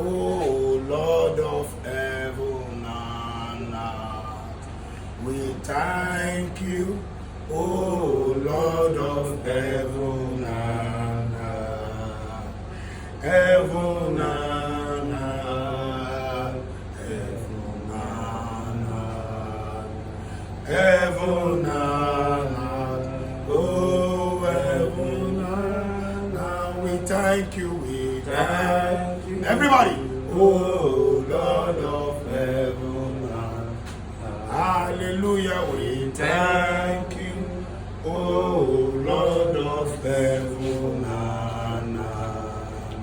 Oh Lord of heaven and earth, we thank you. Oh Lord of heaven and earth, heaven and earth, heaven and earth, heaven and earth, oh heaven and earth, we thank you, we thank you. Everybody, oh Lord of heaven and earth, hallelujah, we thank you. Oh Lord of heaven and earth,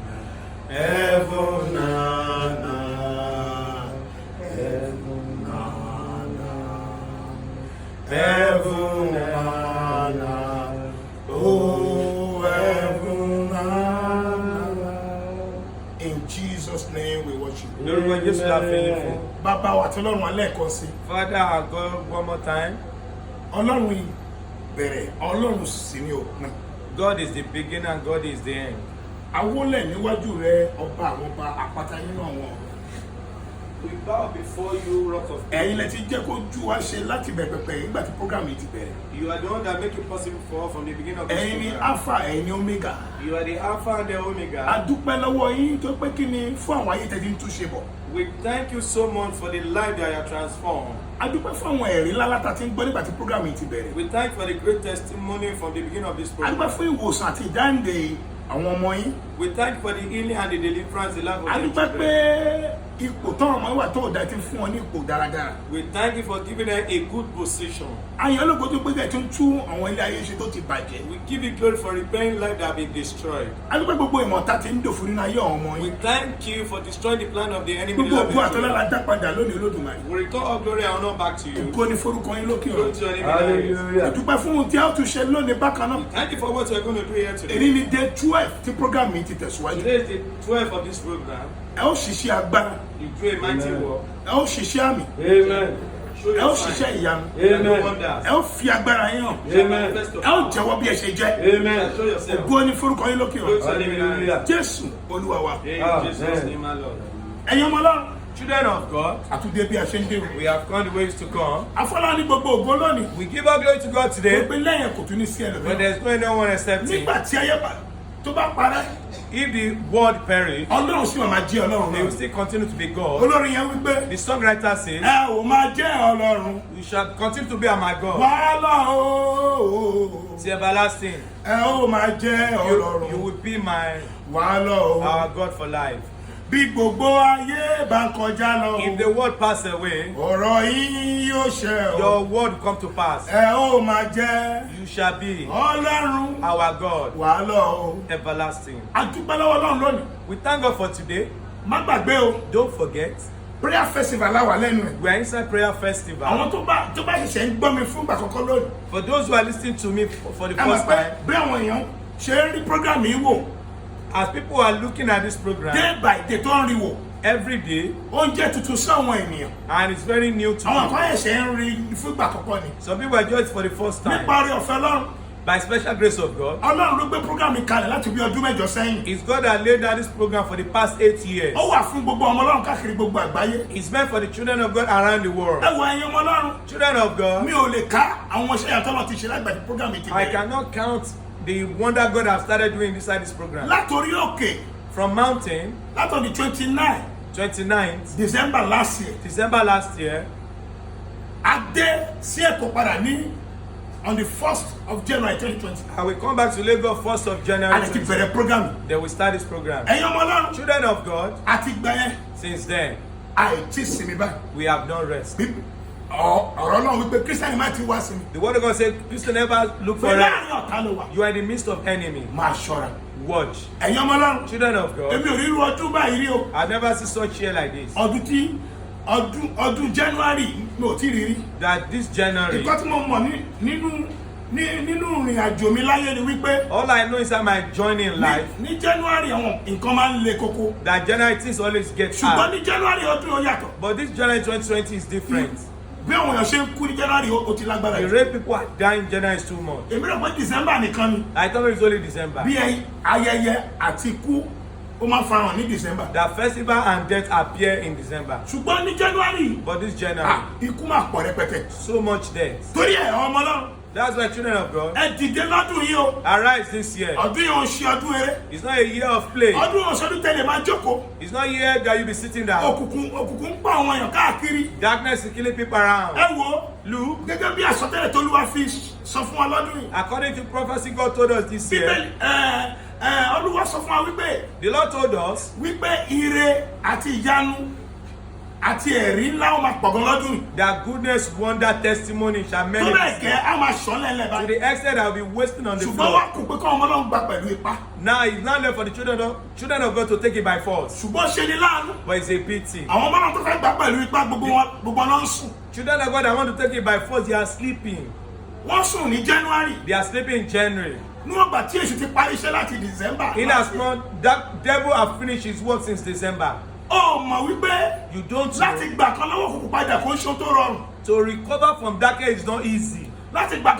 heaven and earth, heaven and earth, heaven and earth, oh heaven and earth. In Jesus' name we worship. Bàbá wa tí Ọlọ́run alẹ́ẹ̀kan sí. Father, our God, one more time. Ọlọ́run yìí bẹ̀rẹ̀, Ọlọ́run sì ni òpin. God is the beginning and God is the end. Awólẹ̀ níwájú rẹ ọba àwọn ọba àpáta nínú àwọn ọ̀rọ̀. We bow before you, Rock of Ẹ̀yin lẹ Ages. ti jẹ́ kó jú wa ṣe láti bẹ̀pẹ̀pẹ̀ nígbà tí program yìí ti bẹ̀rẹ̀. You are the one that make it possible for us from the beginning of this Ẹ̀yin ni program. Alpha, ẹ̀yin ni Omega. You are the Alpha and the Omega. A dúpẹ́ lọ́wọ́ yín tó pé kí ni fún àwọn ayé tẹ́tí ń túnṣe bọ̀. We thank you so much for the life that you have transformed. A dúpẹ́ fún àwọn ẹ̀rí ńlá látà tí ń gbọ́ nígbà tí program yìí ti bẹ̀rẹ̀. We thank you for the great testimony from the beginning of this A program. dúpẹ́ fún ìwòsàn àti ìdáǹdè àwọn ọmọ yín. We thank you for the healing and the deliverance, the life of A your dúpẹ́ pé children. ipò tọ́rọ̀ mọ́ wà tó dá ti fún wọn ní ipò dáradára. We thank you for giving them a good position. Ayọ̀ ológo tó gbé tó ń tú àwọn ilé ayé ṣe tó ti bàjẹ́. We give you glory for repairing life that have been destroyed. A dúpẹ́ gbogbo ìmọ̀ta ti ń dòfo nínú ayé àwọn ọmọ We yín. thank you for destroying the plan of the enemy. in the Gbogbo life ògo of your àtọ́lá children. la dá padà lónìí Olódùmarè. We return all glory and honor back to you. Ògo ni forúkọ yín lókè Glory ọ̀run. to your name. A dúpẹ́ fún ohun tí a ó tún ṣe lónìí bákan náà. Thank you for what you are going to do here today. Èyí ni day 12 tí program yìí ti tẹ̀síwájú. Today is the 12th of this program. Ẹ ó ṣiṣẹ́ agbára, You do a mighty work. ẹ ó ṣiṣẹ́ àmì, Amen. Show ẹ ó your ṣiṣẹ́ sign. ìyanu, Amen. Wonders. ẹ ó fi agbára yín hàn, Amen. ẹ ó jẹ́wọ́ bí ẹ ṣe jẹ́. Amen. Show yourself. Ògo ni forúkọ yín lókè Glory to ọ̀run. your name. Hallelujah. Jésù Olúwa wa. In Amen. Jesus' name, my Lord. Ẹ̀yin ọmọ Ọlọ́run, Children of God, àtúndé bí a ṣe ń dé o. we have come the ways to come. Afọlá ní gbogbo ògo lónìí. We give our glory to God today, Gbogbo lẹ́yìn kò tún ní sí but ẹlòmíràn. there's no anyone except Him. Nígbà tí ayé tó bá parẹ́, If the world perish, Ọlọ́run sì máa jẹ́ Ọlọ́run they will náà. still continue to be God. Olórin yẹn wípé The songwriter says, ẹ ò máa jẹ́ Ọlọ́run. "You shall continue to be my God, Wàhálà o. to everlasting. Ẹ ó máa jẹ́ You Ọlọ́run. will be my Wàhálà o. our God for life. Bí gbogbo ayé bá ń kọjá lọ. If the world pass away, Ọ̀rọ̀ yín yóò ṣẹ o. your word will come to pass. Ẹ ó máa jẹ́ You shall be Ọlọ́run. our God, Wàhálà o. everlasting." A dúpẹ́ lọ́wọ́ Ọlọ́run lónìí. We thank God for today. Má gbàgbé o. Don't forget, Prayer festival láwà lẹ́nu ẹ̀. we are inside prayer festival. Àwọn tó bá ṣẹ̀ṣẹ̀ ń gbọ́ mi fún ìgbà àkọ́kọ́ lónìí. For those who are listening to me for the Ẹ mọ̀ first pé time, bí àwọn èèyàn ṣe ń rí program yìí wò. as people are looking at this program Day by day tó ń rí wò. every day, Oúnjẹ tuntun sí àwọn ènìyàn. and it's very new to Àwọn me. kan ẹ̀ṣẹ̀ ń rí fún ìgbà àkọ́kọ́ ni. Some people are just for the first Nípa time. orí ọ̀fẹ́ Ọlọ́run. By special grace of God, Ọlọ́run ló gbé program yìí kalẹ̀ láti bí ọdún mẹ́jọ sẹ́yìn. it's God that laid down this program for the past 8 years. Ó wà fún gbogbo ọmọ Ọlọ́run káàkiri gbogbo àgbáyé. It's meant for the children of God around the world. Ẹ wo ẹ̀yin ọmọ Ọlọ́run. Children of God, Mi ò lè ká àwọn iṣẹ́ yàtọ̀ lọ ti ṣe lágbàdì program yìí ti I bẹ̀rẹ̀. cannot count the wonder God has started doing inside this program. Látòrí òkè From mountain, látọ̀dí 29 29th December last year. December last year, A dé sí Èkó padà ní on the 1st of January 2020. I will come back to Lagos 1st of A January. lè ti 2020. bẹ̀rẹ̀ program yìí. Then we start this program. Ẹ̀yin ọmọ Ọlọ́run. Children of God, Àti gbà yẹn, since then, àìtí sinmi báyìí. we have no rest. Ọ̀rọ̀ Ọlọ́run wípé Kírísítẹ́nì máa ti wá sinmi. The word of God said, Christian never look for Pé rest. láàrin ọ̀tá ló wà. You are in the midst of enemy. Máa ṣọ́ra. Watch. Ẹ̀yin ọmọ Ọlọ́run. Children of Èmi God, ò rí irú ọdún báyìí rí o. I've never seen such year like this. Ọdún January mi ò tí rí rí. That this January, Nǹkan tí mo mọ̀ nínú ìrìn àjò mi láyé ni wípé all I know inside my journey in life, ní January àwọn nǹkan máa ń le koko. that January things always get Ṣùgbọ́n hard. ní January ọdún ó yàtọ̀. But this January 2020 is different. Bí àwọn èèyàn ṣe ń kú ní January ó ti lágbára The jù. rate people are dying January is too much. Èmi rò pé December nìkan ni. I thought it was only December. Bí ayẹyẹ àti ikú ó máa farahàn ní December. that festival and death appear in December. ṣùgbọ́n ní January But this January, ikú máa pọ̀ rẹpẹtẹ. so much death. torí ẹ̀ ọmọ Ọlọ́run That's why children of God, ẹ dìde lọ́dún yìí o. arise this year. ọdún yìí ò ń ṣe ọdún eré. It's not a year of play. ọdún yìí ò ń ṣọdún tẹ́lẹ̀ máa jókòó. It's not a year that you'll be sitting down. òkùnkùn ń pa àwọn èèyàn káàkiri. Darkness is killing people around. ẹ wo Look, gẹ́gẹ́ bí àsọtẹ́lẹ̀ tó Olúwa fi sọ fún wa lọ́dún yìí. according to prophecy God told us this year, Bíbélì Olúwa sọ fún wa wípé the Lord told us ire àti ìyanu àti ẹ̀rí ńlá ó máa pọ̀ gan lọ́dún yìí. that goodness, wonder, testimony shall tó many bẹ́ẹ̀ gẹ́ á máa ṣọ́lẹ̀ to lẹ́ba. the extent that will be wasting on the ṣùgbọ́n wá floor. kò pé kọ́ ọmọ náà gba pẹ̀lú ipá. Now it's not left for the children of God to take it by force, ṣùgbọ́n ṣe ni láàánú. but it's a pity. àwọn ọmọ náà tó fẹ́ gbà pẹ̀lú ipá gbogbo wọn náà ń sùn. Children of God that want to take it by force, they are sleeping. wọ́n sùn ní January. They are sleeping in January. níwọ̀n gbà tí èṣù ti parí iṣẹ́ láti December. In as much that devil have finished his work since December. ó mọ̀ wípé You don't láti know. gbà kan lọ́wọ́ kòkò padà kó ṣe tó rọrùn. To recover from darkness is not easy. láti gbà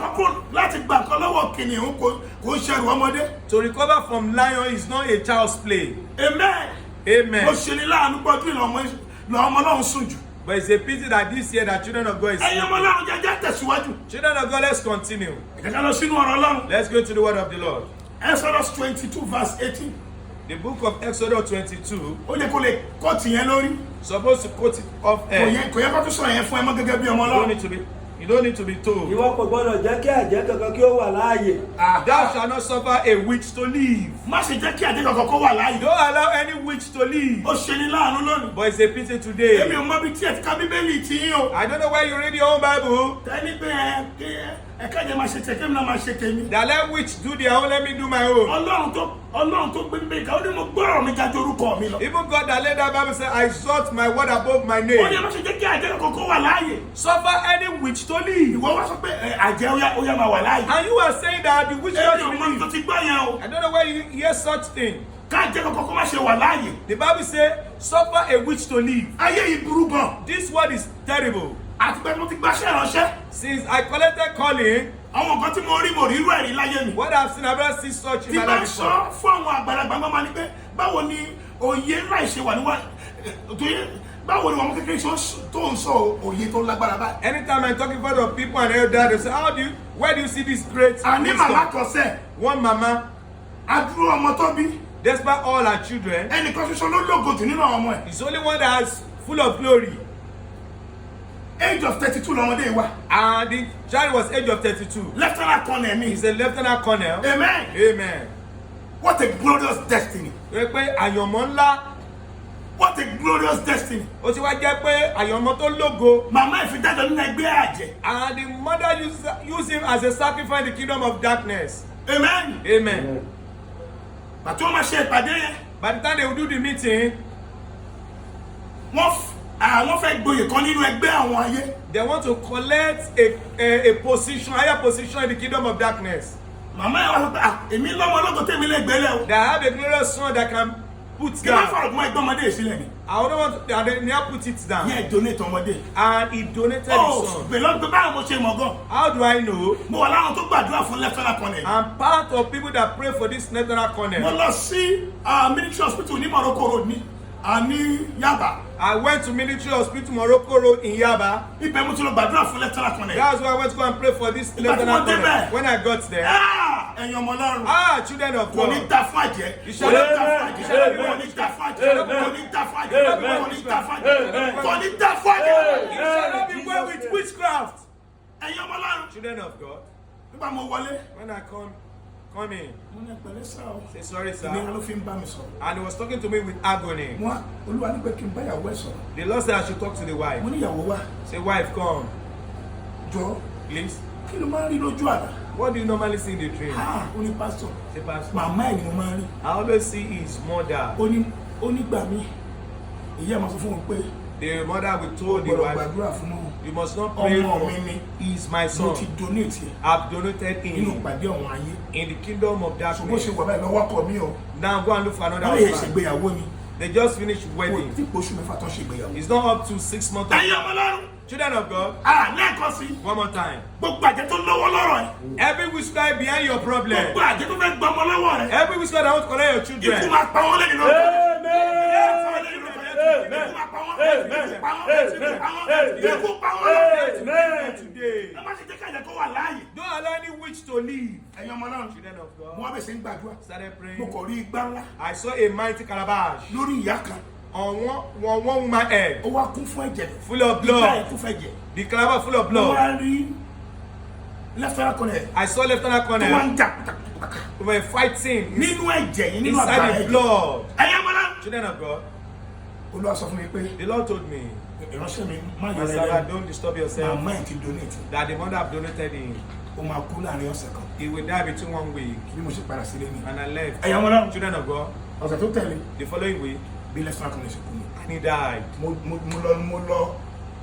kan lọ́wọ́ kìnìún kò ṣẹrù ọmọdé. To recover from lion is not a child's play. Amen. Amen. ó ṣe ní láàánú gbọ́dún lọ́mọ Ọlọ́run sùn jù. But it's a pity that this year that children of God is ẹ̀yin ọmọ sleeping. Ọlọ́run jẹ́jẹ́ tẹ̀síwájú. Children of God, let's continue. ẹ jẹ́ ká lọ sínú ọ̀rọ̀ Ọlọ́run. Let's go to the word of the Lord. Exodus 22 verse 18. The book of Exodus 22, ó yẹ kó lè kọ́ọ̀tì yẹn lórí. supposed to quote it off air. kò yẹ kó tún sọ yẹn fún ẹ mọ́ gẹ́gẹ́ bí ọmọ You don't need to be told. Ìwọ kò gbọdọ̀ jẹ́ kí àjẹ́ kankan kí ó wà láàyè. Thou shalt not suffer a witch to live. má ṣe jẹ́ kí àjẹ́ kankan kó wà láàyè. Don't allow any witch to live. ó ṣe ní láàánú lónìí. But it's a pity èmi today. ò mọ bí tí ẹ ti ka Bíbélì tí yín o. I don't know where you read your own Bible. tẹ́lí pé ẹ̀ka yẹn máa ṣe tẹ̀ kémi náà máa ṣe tèmi. That let witch do their own, let me do my own. Ọlọ́run tó gbé Bíbélì ká ó ní mo gbọ́rọ̀ mi ga ju orúkọ mi lọ. Even God that laid that Bible said, I exalt my word above my ó ní name. má ṣe jẹ́ kí àjẹ́ kankan kó wà láàyè. Suffer any witch to live. ìwọ wá sọ pé àjẹ́ ó yá máa wà láàyè. And you are saying that the witch èmi ò doesn't mọ tó live. ti gbọ́ yẹn o. I don't know where you hear such thing. ká àjẹ́ kankan kó má ṣe wà láàyè. The Bible says, suffer a witch to live. ayé yìí burú gan. This word is terrible. àti pé mo ti gbàṣẹ́ ìránṣẹ́. Since I collected calling, àwọn nǹkan tí mo rí irú ẹ̀rí láyé mi. what I've seen, I've never seen such in tí my bá life sọ before. fún àwọn àgbàlagbà máa ní pé báwo ni òye ńlá ìṣe wà níwá báwo ni wọn kékeré tó ń sọ òye tó lágbára báyìí. Anytime I'm talking for the people and elders, they say, where do you see this great àní wisdom? màmá kan sẹ One mama, adúrú ọmọ tó bí despite all her children, ẹnìkan ṣoṣo ló lógo jù nínú àwọn ọmọ ẹ. is only one that is full of glory. age of 32 lọmọdé wa. And the child was age of 32. lieutenant colonel mi. He's a lieutenant colonel. amen. Amen. what a glorious destiny. Wọ́n pé àyànmọ́ ńlá. what a glorious destiny. Ó ti wá jẹ́ pé àyànmọ́ tó lógo. màmá ìfidájọ́ nínú ẹgbẹ́ àjẹ́. And the mother used him as a sacrifice in the kingdom of darkness. amen. Amen. bàtí wọ́n máa ṣe ìpàdé yẹn. By the time they will do the meeting, wọ́n fẹ́ gboyè kan nínú ẹgbẹ́ àwọn ayé. they want to collect a position, higher position in the kingdom of darkness. màmá ẹ̀ wá sọ pé èmi lọ́mọ ológo tèmi lè gbélé o. They have a glorious son that can put kí wọ́n down. fọ̀rọ̀ mọ́ ẹgbẹ́ ọmọdé ìsílẹ̀ ni. I don't want to, and they never put it down. yẹ donate ọmọdé. And he donated his son. bẹ̀lọ́ pé báwo mo ṣe mọ̀ gan. How do I know? mo wà láwọn tó gbàdúrà fún lieutenant colonel. I'm part of people that pray for this lieutenant mo colonel. lọ sí military hospital ní Morocco road ní Yaba. I went to military hospital Morocco Road in Yaba. ibẹ̀ mo ti lọ gbàdúrà fún lieutenant colonel. That's why I went to go and pray for this Ìgbà tí lieutenant mo débẹ̀. colonel. When I got there, ẹ̀yin ọmọ Ọlọ́run. children of kò ní God, ta fún àjẹ́. Ìṣẹ̀lẹ̀ kò ní ta fún Amen. àjẹ́. kò ní ta fún àjẹ́. kò ní ta fún àjẹ́. kò ní ta fún àjẹ́. kò ní ta fún àjẹ́. you shall not be well with witchcraft. ẹ̀yin ọmọ Ọlọ́run. Children of God, nígbà mo wọlé. when I come in, mo ní ẹ̀pẹ̀lẹ́ sá o. say sorry, sir. ìnira ló fi ń bá mi sọ̀rọ̀. And he was talking to me with agony. mo Olúwa ní pé kí n bá ìyàwó ẹ̀ sọ̀rọ̀. The Lord said I should talk to the wife. mo ní ìyàwó wa Say, wife, come, jọ please. kí ló máa ń rí lójú àlá. What do you normally see in the dream? ó ní pásítọ̀ Say, Pastor, màmá ẹ̀ ni mo máa ń rí. I always see his mother. ó ní gbà mí ìyá ẹ̀ máa sọ fún wọn pé The mother will told the gbọ́dọ̀ wife, gbàdúrà fún wọn. you must not pray ọmọ for mi ni he is my mo son. ti donate ẹ̀ I've donated nínú him ìpàdé ọ̀hún ayé. in the kingdom of bó darkness. ṣe wà báyìí lọ́wọ́ kọ mí o. Now go and look for another wọ́n lè husband. ṣègbéyàwó ni. They just finished kò wedding. tí kò oṣù mẹ́fà tó ṣègbéyàwó. It's not up to 6 months. ẹ̀yin ọmọ Ọlọ́run Children of God, lẹ́ẹ̀kan sí one more time. gbogbo àjẹ́ tó lọ́wọ́ lọ́rọ̀ ẹ̀. Every whisper behind your problem, gbogbo àjẹ́ tó fẹ́ gbọmọ lọ́wọ́ rẹ̀. every whisper that wants to collect your ikú children, máa pa wọ́n lẹ́yìn lọ́wọ́. today. ẹ má ṣe jẹ́ káyọ̀ tó wà láàyè. Don't allow any witch to leave. ẹ̀yin ọmọ náà Children of mo God, wá bẹ̀ sí ń gbàdúrà. started mo praying. kọ̀ rí igbá ńlá I saw a mighty calabash lórí ìyá kan. on one woman head, ó wá kún fún ẹ̀jẹ̀. full of ìgbà blood. yẹn kún fún ẹ̀jẹ̀. The calabash full of mo blood. wá rí lẹ́fẹ̀rẹ́ kan ẹ̀ I saw Lieutenant tó wá Colonel. ń jà kùtàkùtà We were fighting nínú ẹ̀jẹ̀ yìí nínú àgbà inside the ẹ̀jẹ̀. blood. ẹ̀yin ọmọ náà Children of God, Olúwa sọ fún mi pé the Lord told me, ìránṣẹ́ mi má my yọ servant, lẹ́yìn. don't disturb yourself, màmá ẹ̀ ti donate. that the mother have donated him. ó máa kú láàrin ọ̀sẹ̀ kan. He will die between 1 week. bí mo ṣe padà sílé ni. And I left. ẹ̀yin ọmọ náà Children of God, ọ̀sẹ̀ tó tẹ̀lé the following week, bí lẹ́fẹ̀rẹ́ kan lè ṣe kú ni. and he died. mo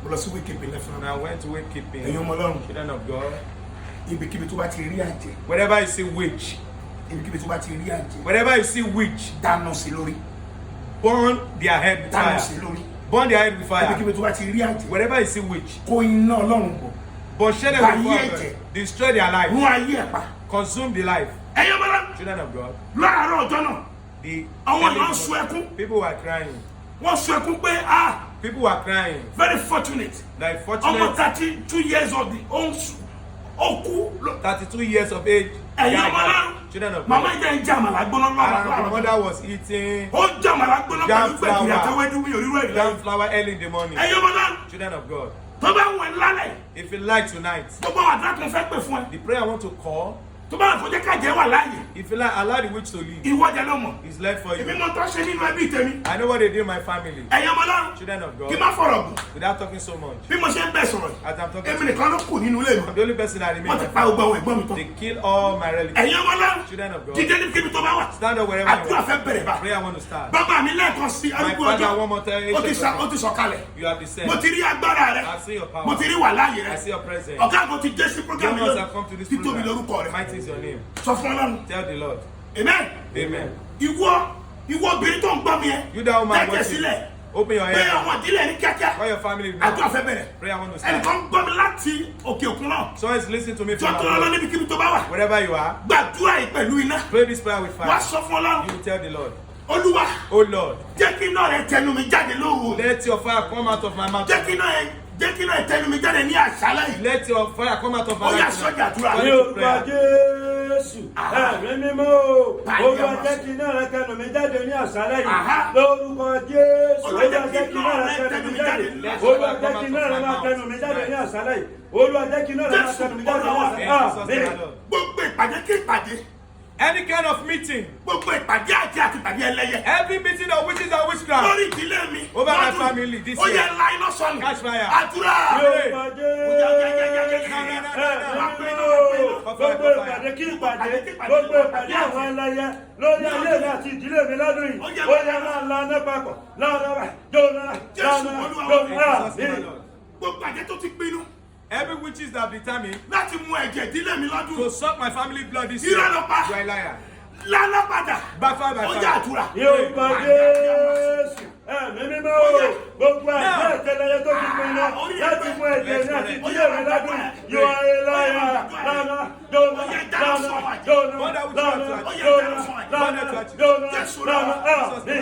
lọ sí wíkìpì And lẹ́fẹ̀rẹ́. I went to wake keeping. ẹ̀yin ọmọ náà Children of God, ibikíbi tó bá ti rí àjẹ́ wherever you see witch, ibikíbi tó bá ti rí àjẹ́ wherever you see witch, dáná sí lórí burn their head with dáná fire. sí lórí Burn their head with fire. ibikíbi tó bá ti rí àjẹ́ Wherever you see witch, kó iná ọlọ́run bọ̀ but share them Báyé with ẹ̀jẹ̀. fire. Destroy their life. rún ayé ẹ̀ pa. Consume the life. ẹ̀yin ọmọ náà Children of God, láàárọ̀ ọjọ́ náà the àwọn èèyàn ń sun ẹkún people were crying. wọ́n sun ẹkún pé People were crying. very fortunate Like ọmọ fortunate 32 years of the ó kú 32 years of age. ẹ̀yin Yeah, ọmọ náà children of màmá God. ìjẹ́ ń jẹ́ àmàlà gbóná And the láàárọ̀ mother was eating ó ń jẹ́ àmàlà gbóná Jam pẹ̀lú gbẹ̀gìrì flour. àtẹwédú mi òrírò ẹ̀rí yam flour early in the morning. ẹ̀yin ọmọ náà Children of God, tó bá wọn lálẹ́ if you like tonight, gbogbo àwọn àdúrà kan fẹ́ pè fún ẹ the prayer I want to call, tó bá àfọ̀jẹ́ kájẹ́ wà láàyè if you like, allow the witch to leave. ìwọ́jà ló mọ̀ It's left for èmi you. mọ̀ tó ṣe nínú ẹbí tèmi I know what they do in my family. ẹ̀yin ọmọ náà Children of kí God, má fọ̀rọ̀ gùn without talking so much. bí mo ṣe ń bẹ̀ sọ̀rọ̀ As I'm talking èmi to you, nìkan ló kù nínú ilé mi I'm the only person that wọ́n ti remains. pa gbogbo àwọn ẹ̀gbọ́n mi tán They kill all my relatives. ẹ̀yin ọmọ náà Children of God, jíjẹ́ ní kíbi tó bá wà stand up wherever you àdúrà are. fẹ́ bẹ̀rẹ̀ bá Prayer I want to start. bàbá mi lẹ́ẹ̀kan sí My arúgbó father, ọjọ́ one more time. ó ti sọ̀kalẹ̀ You have descended. mo ti rí agbára rẹ I see your power. mo ti rí wà láàyè I rẹ see your presence. ọ̀gá àgọ́ ti jẹ́ sí program Demons yìí have come to this títóbi lórúkọ program. rẹ Mighty is your name. sọ fún ọlọ́run Tell the Lord. amen Amen. ìwọ obìnrin tó ń gbọ́ mi yẹn You that woman tẹ́tẹ̀ watching, sílẹ̀ open your pé head. àwọn ìdílé ní kíákíá Call your family. àdúrà fẹ́ bẹ̀rẹ̀ Prayer I want to start. ẹnìkan ń gbọ́ mi láti òkè òkun náà Someone is listening to me tí from wọ́n tó lọ́lọ́ abroad. níbi kíbi tó bá wà Wherever you are, gbàdúrà yìí pẹ̀lú iná pray this prayer with wá fire. sọ fún ọlọ́run You will tell the Lord, olúwa oh Lord, jẹ́ kí iná rẹ tẹnu mi jáde lóru let your fire come out of my mouth. jẹ́ kí iná rẹ tẹnu mi jáde ní àṣálẹ́ yìí Let your fire come out of my ó yá mouth. sọ́jà àdúrà Call ní it to orúkọ prayer. Jésù ẹ̀mí mímọ́ o Olúwa jẹ́ kí iná rẹ tẹnu mi jáde ní àṣálẹ́ yìí lórúkọ Jésù Olúwa jẹ́ kí iná rẹ tẹnu mi jáde Olúwa jẹ́ kí iná rẹ máa tẹnu mi jáde ní àṣálẹ́ yìí Olúwa jẹ́ kí iná rẹ máa tẹnu mi jáde ní àṣálẹ́ yìí. gbogbo ìpàdé kí ìpàdé Any kind of meeting, gbogbo ìpàdé àti ìpàdé ẹlẹ́yẹ every meeting of witches and witchcraft, lórí ìdílé mi Over my lọ́dún family this ó yẹ year. ńlá iná sọnù Catch fire. àdúrà ní orúkọ Jésù gbogbo ìpàdé kí ìpàdé gbogbo ìpàdé àwọn ẹlẹ́yẹ lórí ayé mi àti ìdílé mi lọ́dún yìí ó yẹ máa la ọ́nà papọ̀ lọ́nà jóná jóná gbogbo àjẹ́ tó ti pinnu every witches that have determined láti mú ẹ̀jẹ̀ ìdílé mi lọ́dún to suck my family blood this year, irọ́ ló pa you are a liar. lálá padà Backfire by ó yẹ fire. àdúrà ní orúkọ Jésù ẹ̀mí mímọ́ o gbogbo àjẹ́ ìtẹ̀lẹ́yẹ tó ti pinnu láti mú ẹ̀jẹ̀ ní àti ìdílé mi lọ́dún yìí yóò ayé láyà lọ́nà jóná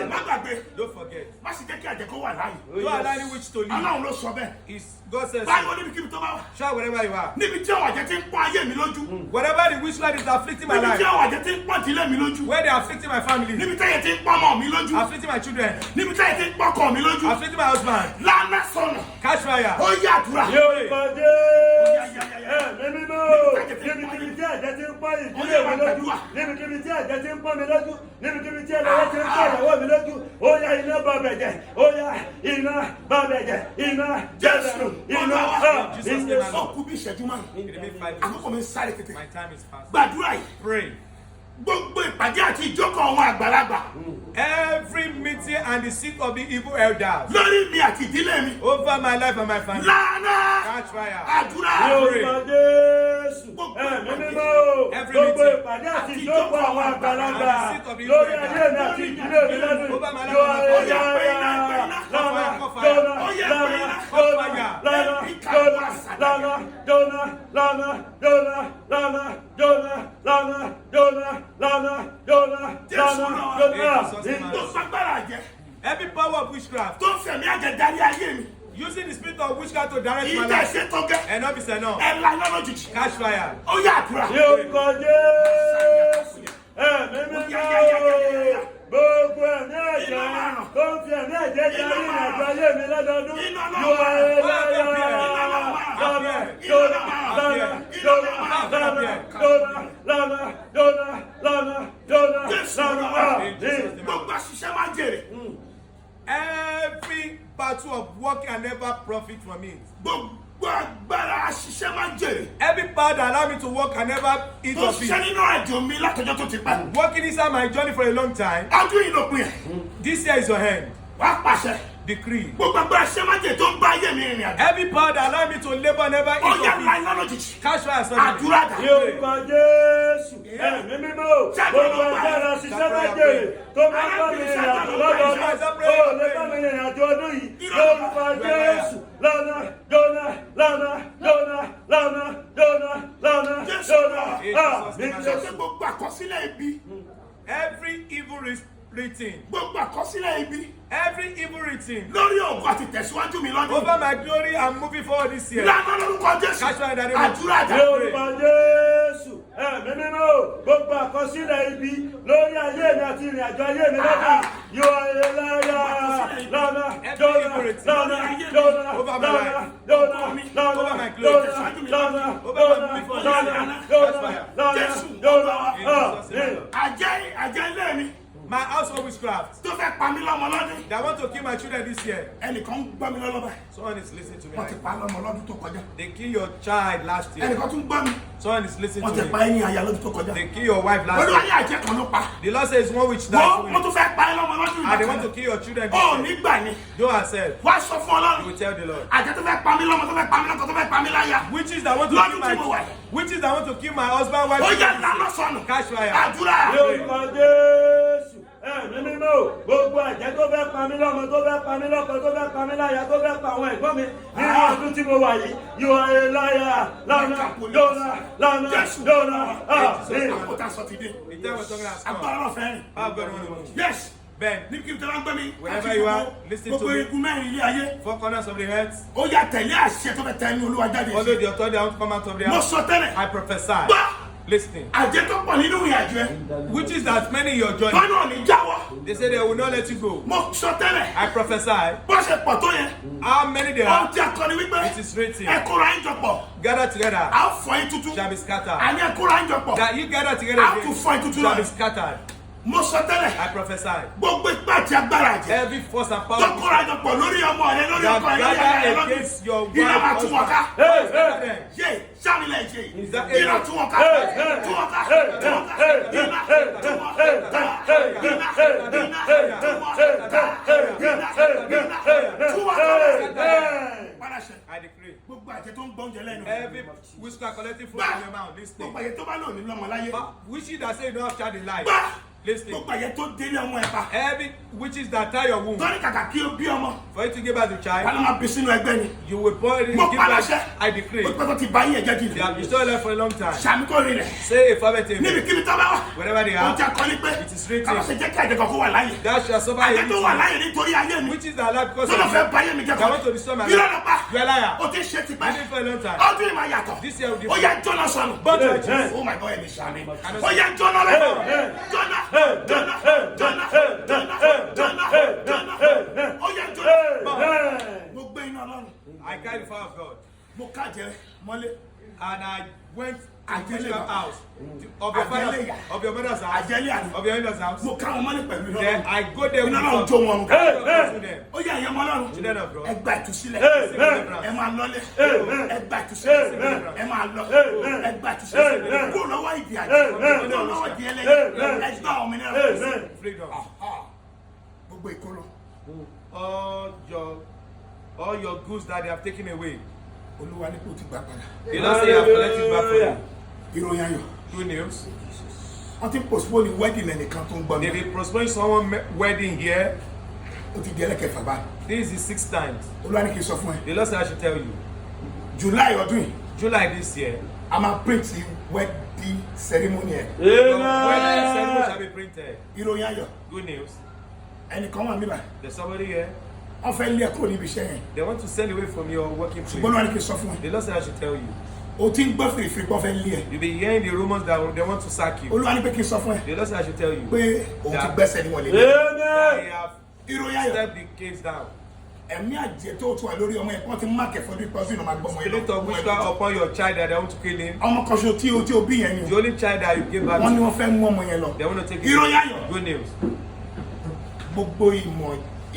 má gbàgbé Don't forget. má sì jẹ́ kí àjẹ́ kó wà láàyè Don't allow any witch to leave. Ọlọ́run ló sọ bẹ́ẹ̀ It's God says, báyìí ó níbi kíbi tó bá wà shout wherever you are. níbi tí àwọn àjẹ́ ti ń pọ́n ayé mi lójú Wherever the witchcraft is afflicting my níbi tí life, àwọn àjẹ́ ti ń pọ́n ìdílé mi lójú where they are afflicting my family, níbi tí ẹ̀yẹ ti ń pọ́n ọmọ mi lójú afflicting my children, níbi tí ẹ̀yẹ ti ń pọ́n ọkọ mi lójú afflicting my husband, lánà sọnù catch fire. ó yẹ àdúrà ní orúkọ Jésù ẹ̀mí mímọ́ o níbikíbi tí àjẹ́ ti ń pọ́n ìdílé mi lójú níbikíbi tí àjẹ́ ti ń pọ́n mi lójú níbikíbi tí ẹlẹ́yẹ ti ń pọ́n ìyàwó mi lójú ó yá iná bá bẹ̀jẹ̀ ó yá iná bá bẹ̀jẹ̀ iná jẹ́sùn iná ó kú bí ìṣẹ́jú márùn-ún It remain 5 àkókò mi minutes. sáré tètè My time is fast. gbàdúrà yìí Pray. gbogbo ìpàdé àti ìjókòó àwọn àgbàlagbà Every meeting and the seat of the evil elders lórí mi àti ìdílé mi over my life and my family, lánà catch fire. àdúrà ní orúkọ Jésù ẹ̀mí mímọ́ o gbogbo ìpàdé àti ìjókòó àwọn àgbàlagbà lórí ayé mi àti ìdílé mi lọ́dún yóò ayé lọ́nà jóná lọ́nà lọ́nà Every power of witchcraft. tó ń fẹ̀mí àjẹ́ darí ayé mi. Using the spirit of witchcraft to direct my ìdá life. ìṣe tó gẹ́. Enough is enough. ẹ la iná lójijì. Catch fire. ó yà àdúrà. Ní orúkọ Jésù. Ẹ̀mí mímọ́. Gbogbo ẹ̀mí ẹ̀jẹ̀ tó ń fi ẹ̀mí ẹ̀jẹ̀ darí ìrìnàjò ayé mi lọ́dọọdún. Yóò ayé láyà. gbogbo àṣìṣe máa jèrè. Every battle of work can never profit from it. gbogbo agbára àṣìṣe máa jèrè. Every power that allow me to work can never eat tó of ṣiṣẹ́ it. nínú àjò mi látọjọ́ tó ti pẹ́. Working inside my journey for a long time. ọdún yìí ló pin ẹ̀. This year is your hand. wàá pàṣẹ. Decree. gbogbo agbára àṣìṣe máa jèrè tó ń bá ayé mi rìnrìn àjò. Every power that allow me to labor never eat ó of yà la it. iná lójijì. Catch fire suddenly. àdúrà dà. Ní orúkọ Jésù. Ẹ̀mí mímọ́. Gbogbo agbára ṣiṣẹ́ májèlé tó máa ń bá mi rìn àjò lọ́dọọdún. Ó lè bá mi rìn àjò ọdún yìí. Lórúkọ Jésù. Lọ́nà, lọ́nà, lọ́nà, lọ́nà, lọ́nà, lọ́nà, lọ́nà, lọ́nà. ṣe pé gbogbo àkọsílẹ̀ ibi. Every evil written. gbogbo àkọsílẹ̀ ibi. Every evil written. lórí ògùn àti tẹ̀síwájú mi lọ́dún. Over my glory and moving forward this year. lánàá lórúkọ Jésù. Catch fire in the name of àdúrà dà. Ní orúkọ Jésù. Ẹ̀mí mímọ́. Gbogbo àkọsílẹ̀ ibi lórí ayé mi àti ìrìn àjò ayé mi lọ́dún. Yóò ayé láyà. Lọ́nà, lọ́nà, lọ́nà, lọ́nà, lọ́nà, Over my life. lọ́nà, lọ́nà, Over my glory. lọ́nà, Over my before lọ́nà, Catch fire. lọ́nà. àjẹ́ ilé mi. My household witchcraft. tó fẹ́ pa mí lọ́mọ lọ́dún. That want to kill my children this year. ẹnìkan ń gbọ́ mi lọ́lọ́ báyìí. Someone is listening to me. wọ́n ti Right? pa lọ́mọ lọ́dún tó kọjá. They kill your child last year. ẹnìkan tún gbọ́ mi. Someone is listening wọ́n ti to pa me. ẹ̀yìn aya lọ́dún tó kọjá. They kill your wife last olúwa year. ní àjẹ́ kan ló pa. The Lord says one witch died. wọ́n tún fẹ́ pa ẹ lọ́mọ lọ́dún And they want to ìgbà kill your children kan. this ó year. nígbà ni. Don't accept. wá sọ fún You Ọlọ́run. will tell the Lord. àjẹ́ tó fẹ́ pa mí lọ́mọ tó fẹ́ pa mí lọ́kọ tó fẹ́ pa mí láya. Witches that want to Lord, kill you my do witches that want to kill my husband, wife. ó yẹ children lánà this year. sọnù. Catch fire. àdúrà. Ní orúkọ Jésù. Ẹ̀mí mímọ́. Gbogbo àjẹ́ tó fẹ́ pa mí lọ́mọ, tó fẹ́ pa mí lọ́kọ, tó fẹ́ pa mí láya, tó fẹ́ pa àwọn ẹ̀gbọ́n mi nínú ọdún tí mo wà yìí. Yóò ayé láyà. Lọ́nà, lọ́nà, lọ́nà, Jésù. lọ́nà. àkótá sọ ti dé. The time we're talking about agbára God. ọ̀fẹ́ rìn. How God want to move. yes. Ben, ní kí n tẹ́lá gbé mi. Wherever you are, listen to gbogbo me. igun mẹ́rin ilé ayé. 4 corners of the earth. ó yà tẹ̀lé àṣẹ tó fẹ́ tẹ ẹnu Olúwa jáde. Follow the authority that want to come out of the mo house. sọ tẹ́lẹ̀. I prophesy. gbọ́ Listening. àjẹ́ tó pọ̀ nínú ìrìn àjò ẹ. Witches that many in your journey. tọ́nà ò ní jáwọ́. They say they will not let you go. mo sọ tẹ́lẹ̀. I prophesy. bó ṣe pọ̀ tó yẹn. How many there ohun are? tí a kọ ni wípé. It is written. ẹ kóra yín jọ pọ̀. Gather together. a ó fọ́ yín tútú. Shall be scattered. àní ẹ kóra yín jọ pọ̀. That you gather together a again. tún fọ́ yín tútú Shall be náà. scattered. mo sọ tẹ́lẹ̀. I prophesy. gbogbo ipá àti agbára àjẹ́. Every force and tó power kóra yín jọ pọ̀ lórí ọmọ rẹ lórí that ọkọ rẹ lórí ayé rẹ gather lórí. against your wife, iná máa tún wọn ká. husband. yé sàmìlẹ̀ ìṣe. Is that iná it? tún wọn ká. tún wọn ká. tún wọn ká. iná tún wọn ká. iná tún wọn ká. Parasẹ. I decree. gbogbo àjẹ́ tó ń gbọ́ oúnjẹ lẹ́nu. Every whisper collecting food in your mouth. Listening. gbogbo àjẹ́ tó bá lò ní lọ́mọ láyé. Witches that say you don't have child in life. gbà Listening. gbogbo àjẹ́ tó délé ọmọ ẹ̀ pa. Every witches that tie your womb tọ́ni kàkà kí o bí ọmọ. for you to give birth to wọn child, máa bí sínú ẹgbẹ́ ni. you will born it. mo Give birth. palasẹ. I decree. o pẹ́ tó ti bá yín ẹ̀jẹ̀ jìnnà. They have been still alive for a long time. sàmì kò rí rẹ̀. Say a fervent amen. níbikíbi tó bá wà. Wherever they o are, jẹ́ kọ́lé pé. it is written. káwọn ṣe jẹ́ kí àjẹ́ kan kó wà láyé. Thou shalt suffer àjẹ́ tó wà a láyé nítorí ayé mi. witches that are alive because sọ́dọ̀ of fẹ́ you. bá ayé mi jẹ́ They want to destroy my irọ́ life. ló pa. You are a liar. o ti ṣe ti You did it for a pẹ́. long time. ọdún yìí máa yàtọ̀. This year will ó differ. yẹ jọ́nà sọnù. Both churches. oh my God ẹ̀mí sàmì. ó yẹ jọ́nà rẹ̀. jọ́nà jọ́nà jọ́nà jọ́nà jọ́nà jọ́nà ó yẹ jọ́nà. mo gbé iná Ọlọ́run. I carried the fire of God. mo kájẹ mọ́lé. And I went to the Ajele. house of your father, Ajele. of your mother's house, Ajele àná. of your in-laws house. mo ká wọn mọ́lé pẹ̀lú iná Then Ọlọ́run. I go there with iná Ọlọ́run the jó wọn. them. ó yẹ ẹ̀yẹ́ mọ́ Ọlọ́run. Children of God. ẹ gba ìtúsílẹ̀. Deliverance. ẹ máa lọlé. ẹ gba ìtúsílẹ̀. ẹ máa lọ. ẹ gba ìtúsílẹ̀. kúrò lọ́wọ́ ìdí àjẹ́. kúrò lọ́wọ́ ìdí ẹlẹ́yìn. ẹ gba òmìnira. Freedom. gbogbo ìkólọ. All your goods that they have taken away. Olúwa ní kò ti gbà padà. The Lord say you have collected back for you. ìròyìn ayọ̀. Good news. wọ́n ti postpone wedding ẹnìkan tó ń gbọ́ They mi. be postponing someone wedding here. ó ti di ẹlẹ́kẹ̀fà báyìí. This is the 6th time. Olúwa ní kí n sọ fún ẹ. The Lord said I should tell you. July ọdún yìí July this year, a máa print wedding ceremony ẹ. your wedding ceremony shall be printed. ìròyìn ayọ̀. Good news. ẹnìkan wà níbà. There's somebody here. wọ́n fẹ́ lé ẹ̀kọ́ níbi iṣẹ́ yẹn. They want to send away from your working place. ṣùgbọ́n wọ́n ní kí n sọ fún ẹ. The Lord said I should tell you. o ti ń gbọ́ fèrèfèrè pọ́ fẹ́ lé ẹ. You'll be hearing the rumors that they want to sack you. Olúwa ní pé kí n sọ fún ẹ. The Lord said I should tell you. pé òun ti gbẹ́sẹ̀ ní wọlé. They have ìròyìn ayọ̀. stepped the case down. ẹ̀mí àjẹ́ tó tún wà lórí ọmọ yẹn kí wọ́n ti má kẹ̀fọ́ bí pọ́sí ìnáwó àgbọ̀mọ yẹn. Spirit of witchcraft upon your child that they want to kill him. ọmọ kan ṣo tí o bí yẹn ni The only child that you gave back wọ́n ní to. wọ́n fẹ́ mú ọmọ yẹn lọ. They want to take ìròyìn ayọ̀. Good news. gbogbo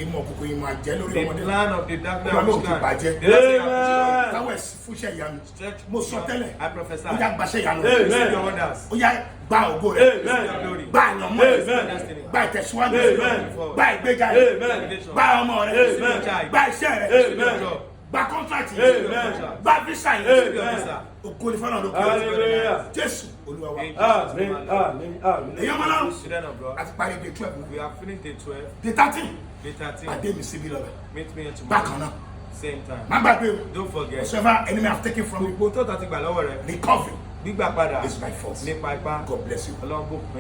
ìmọ̀ òkùnkùn ìmọ̀ àjẹ́ lórí The ọmọdé. plan of the darkness Olúwa ló of ti God. bàjẹ́. The Lord said I should táwọn ẹ̀sìn fúnṣẹ́ ìyanu. stretch mo sọ tẹ́lẹ̀. I prophesy. ó yá gbàṣẹ́ ìyanu. Receive your wonders. ó yá gba ògo rẹ̀. Receive your glory. gba àyànmọ́ rẹ̀. Destiny. gba ìtẹ̀síwájú Amen. rẹ̀. gba ìgbéga rẹ̀. Amen. gba ọmọ rẹ̀. Amen. gba iṣẹ́ rẹ̀. Amen. gba kọ́ńtrákì Amen. rẹ̀. gba físà Amen. yẹn. ògo ni fọ́nà lókè. Hallelujah. Jésù Olúwa wa. Àmín, àmín, àmín. èyí ọmọ náà Children of God, àti parí day 12 we have finished day 12. day 13 Day 13. pàdé mi síbi lọ́la Meet me here bákan tomorrow. náà Same time. má gbàgbé o Don't forget. whatever enemy have taken from you Gbogbo tó tàti gbà lọ́wọ́ rẹ̀. recovery Gbígbà padà is by force. nípa ipá. God bless you. Ọlọ́run bùkún.